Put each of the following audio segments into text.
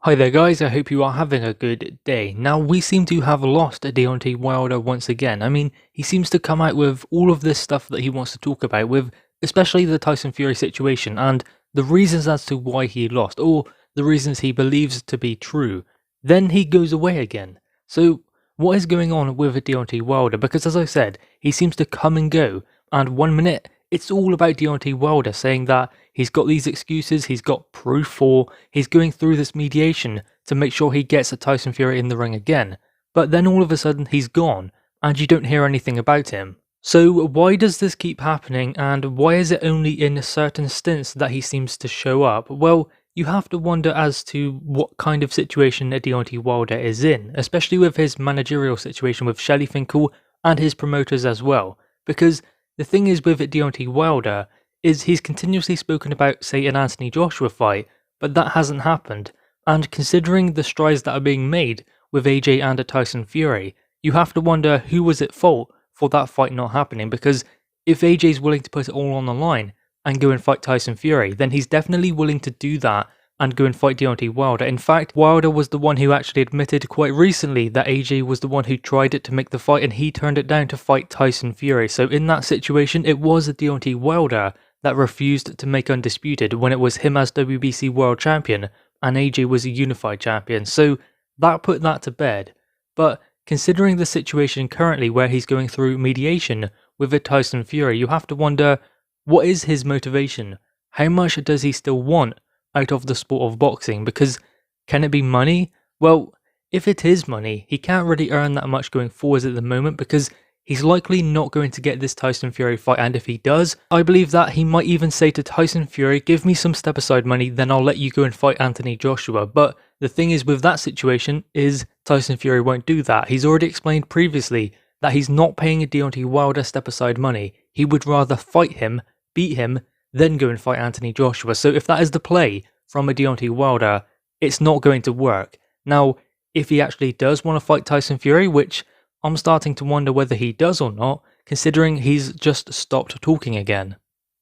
Hi there guys, I hope you are having a good day. Now we seem to have lost Deontay Wilder once again. He seems to come out with all of this stuff that he wants to talk about with especially the Tyson Fury situation and the reasons as to why he lost or the reasons he believes to be true. Then he goes away again. So what is going on with Deontay Wilder? Because as I said, he seems to come and go, and 1 minute it's all about Deontay Wilder saying that he's got these excuses, he's got proof, or he's going through this mediation to make sure he gets Tyson Fury in the ring again. But then all of a sudden he's gone, and you don't hear anything about him. So why does this keep happening, and why is it only in certain stints that he seems to show up? Well, you have to wonder as to what kind of situation Deontay Wilder is in, especially with his managerial situation with Shelley Finkel and his promoters as well, because the thing is with Deontay Wilder is he's continuously spoken about, say, an Anthony Joshua fight, but that hasn't happened. And considering the strides that are being made with AJ and Tyson Fury, you have to wonder who was at fault for that fight not happening, because if AJ's willing to put it all on the line and go and fight Tyson Fury, then he's definitely willing to do that and go and fight Deontay Wilder. In fact, Wilder was the one who actually admitted quite recently that AJ was the one who tried it to make the fight and he turned it down to fight Tyson Fury. So in that situation, it was Deontay Wilder that refused to make Undisputed when it was him as WBC World Champion and AJ was a unified champion. So that put that to bed. But considering the situation currently where he's going through mediation with a Tyson Fury, you have to wonder, what is his motivation? How much does he still want out of the sport of boxing? Because can it be money? Well, if it is money, he can't really earn that much going forwards at the moment because he's likely not going to get this Tyson Fury fight, and if he does, I believe that he might even say to Tyson Fury, give me some step aside money, then I'll let you go and fight Anthony Joshua. But the thing is with that situation is Tyson Fury won't do that. He's already explained previously that he's not paying a Deontay Wilder step aside money. He would rather fight him, beat him, then go and fight Anthony Joshua. So if that is the play from a Deontay Wilder, it's not going to work. Now, if he actually does want to fight Tyson Fury, which I'm starting to wonder whether he does or not, considering he's just stopped talking again.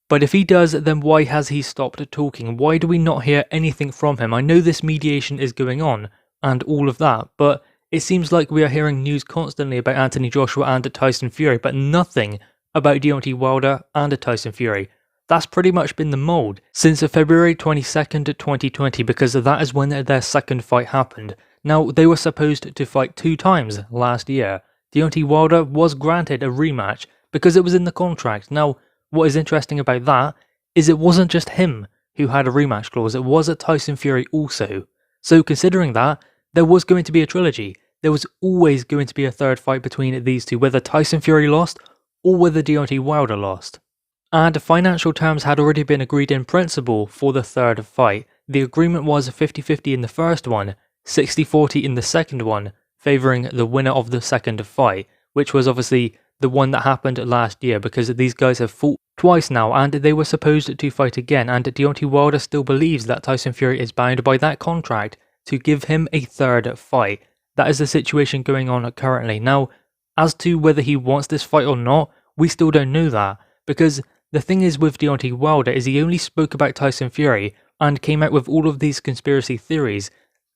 But if he does, then why has he stopped talking? Why do we not hear anything from him? I know this mediation is going on and all of that, but it seems like we are hearing news constantly about Anthony Joshua and Tyson Fury, but nothing about Deontay Wilder and Tyson Fury. That's pretty much been the mould since February 22nd, 2020, because that is when their second fight happened. Now, they were supposed to fight 2 times last year. Deontay Wilder was granted a rematch because it was in the contract. Now, what is interesting about that is it wasn't just him who had a rematch clause, it was Tyson Fury also. So considering that, there was going to be a trilogy. There was always going to be a third fight between these two, whether Tyson Fury lost or whether Deontay Wilder lost. And financial terms had already been agreed in principle for the third fight. The agreement was 50-50 in the first one, 60-40 in the second one, favouring the winner of the second fight, which was obviously the one that happened last year, because these guys have fought twice now and they were supposed to fight again, and Deontay Wilder still believes that Tyson Fury is bound by that contract to give him a third fight. That is the situation going on currently. Now, as to whether he wants this fight or not, we still don't know that, because the thing is with Deontay Wilder is he only spoke about Tyson Fury and came out with all of these conspiracy theories.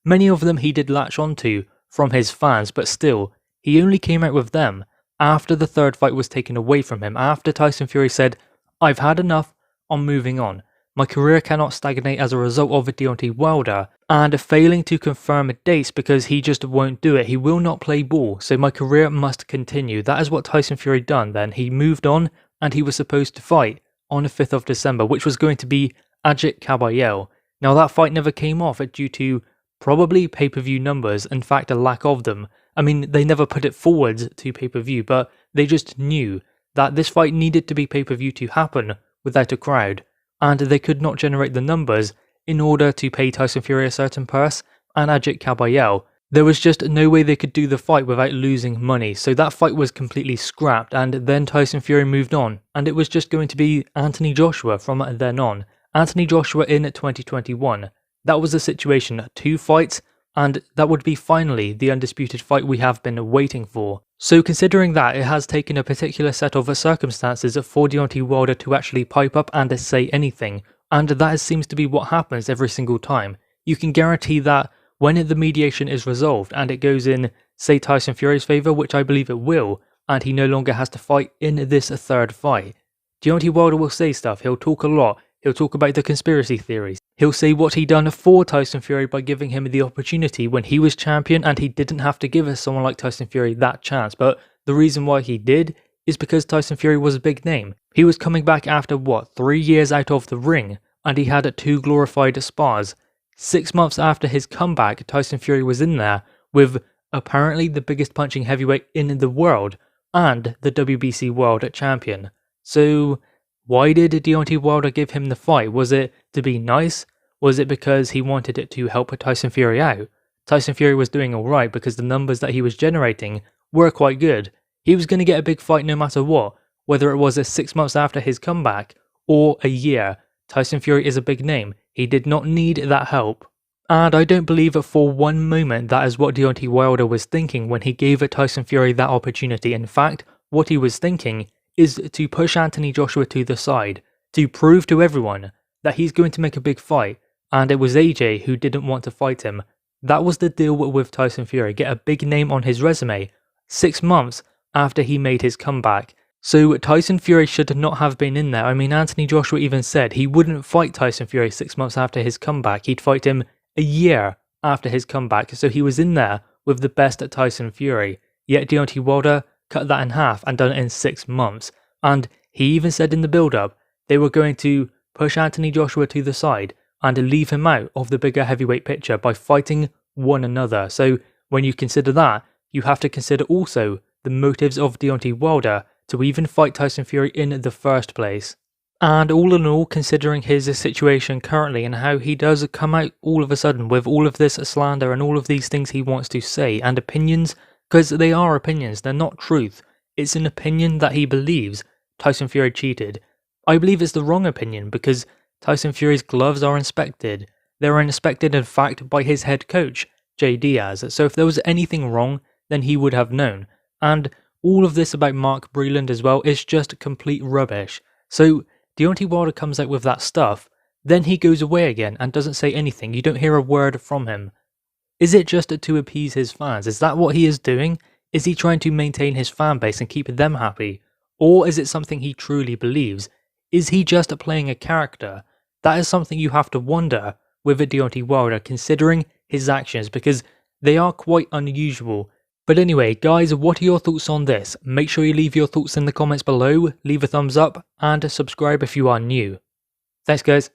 Many of them he did latch onto from his fans, but still, he only came out with them after the third fight was taken away from him, after Tyson Fury said, I've had enough, I'm moving on. My career cannot stagnate as a result of Deontay Wilder, and failing to confirm dates because he just won't do it. He will not play ball, so my career must continue. That is what Tyson Fury done then. He moved on, and he was supposed to fight on the 5th of December, which was going to be Ajit Kabayel. Now that fight never came off due to probably pay-per-view numbers, in fact a lack of them. I mean, they never put it forwards to pay-per-view, but they just knew that this fight needed to be pay-per-view to happen without a crowd, and they could not generate the numbers in order to pay Tyson Fury a certain purse and Ajit Kabayel. There was just no way they could do the fight without losing money, so that fight was completely scrapped, and then Tyson Fury moved on, and it was just going to be Anthony Joshua from then on. Anthony Joshua in 2021. That was the situation, 2 fights, and that would be finally the undisputed fight we have been waiting for. So considering that, it has taken a particular set of circumstances for Deontay Wilder to actually pipe up and say anything, and that seems to be what happens every single time. You can guarantee that when the mediation is resolved and it goes in, say, Tyson Fury's favour, which I believe it will, and he no longer has to fight in this third fight, Deontay Wilder will say stuff, he'll talk a lot, he'll talk about the conspiracy theories, he'll say what he done for Tyson Fury by giving him the opportunity when he was champion and he didn't have to give someone like Tyson Fury that chance, but the reason why he did is because Tyson Fury was a big name. He was coming back after 3 years out of the ring, and he had 2 glorified spars. 6 months after his comeback, Tyson Fury was in there with apparently the biggest punching heavyweight in the world and the WBC World Champion. So why did Deontay Wilder give him the fight? Was it to be nice? Was it because he wanted it to help Tyson Fury out? Tyson Fury was doing alright because the numbers that he was generating were quite good. He was going to get a big fight no matter what, whether it was 6 months after his comeback or a year. Tyson Fury is a big name. He did not need that help. And I don't believe for one moment that is what Deontay Wilder was thinking when he gave Tyson Fury that opportunity. In fact, what he was thinking is to push Anthony Joshua to the side, to prove to everyone that he's going to make a big fight, and it was AJ who didn't want to fight him. That was the deal with Tyson Fury, get a big name on his resume 6 months after he made his comeback. So Tyson Fury should not have been in there. I mean, Anthony Joshua even said he wouldn't fight Tyson Fury 6 months after his comeback, he'd fight him a year after his comeback, so he was in there with the best at Tyson Fury. Yet Deontay Wilder cut that in half and done it in 6 months. And he even said in the build-up they were going to push Anthony Joshua to the side and leave him out of the bigger heavyweight picture by fighting one another. So when you consider that, you have to consider also the motives of Deontay Wilder to even fight Tyson Fury in the first place. And all in all, considering his situation currently and how he does come out all of a sudden with all of this slander and all of these things he wants to say and opinions, because they are opinions, they're not truth. It's an opinion that he believes Tyson Fury cheated. I believe it's the wrong opinion because Tyson Fury's gloves are inspected. They're inspected in fact by his head coach, Jay Diaz, so if there was anything wrong, then he would have known. And all of this about Mark Breland as well is just complete rubbish. So Deontay Wilder comes out with that stuff, then he goes away again and doesn't say anything. You don't hear a word from him. Is it just to appease his fans? Is that what he is doing? Is he trying to maintain his fan base and keep them happy? Or is it something he truly believes? Is he just playing a character? That is something you have to wonder with Deontay Wilder considering his actions because they are quite unusual. But anyway, guys, what are your thoughts on this? Make sure you leave your thoughts in the comments below, leave a thumbs up, and subscribe if you are new. Thanks, guys.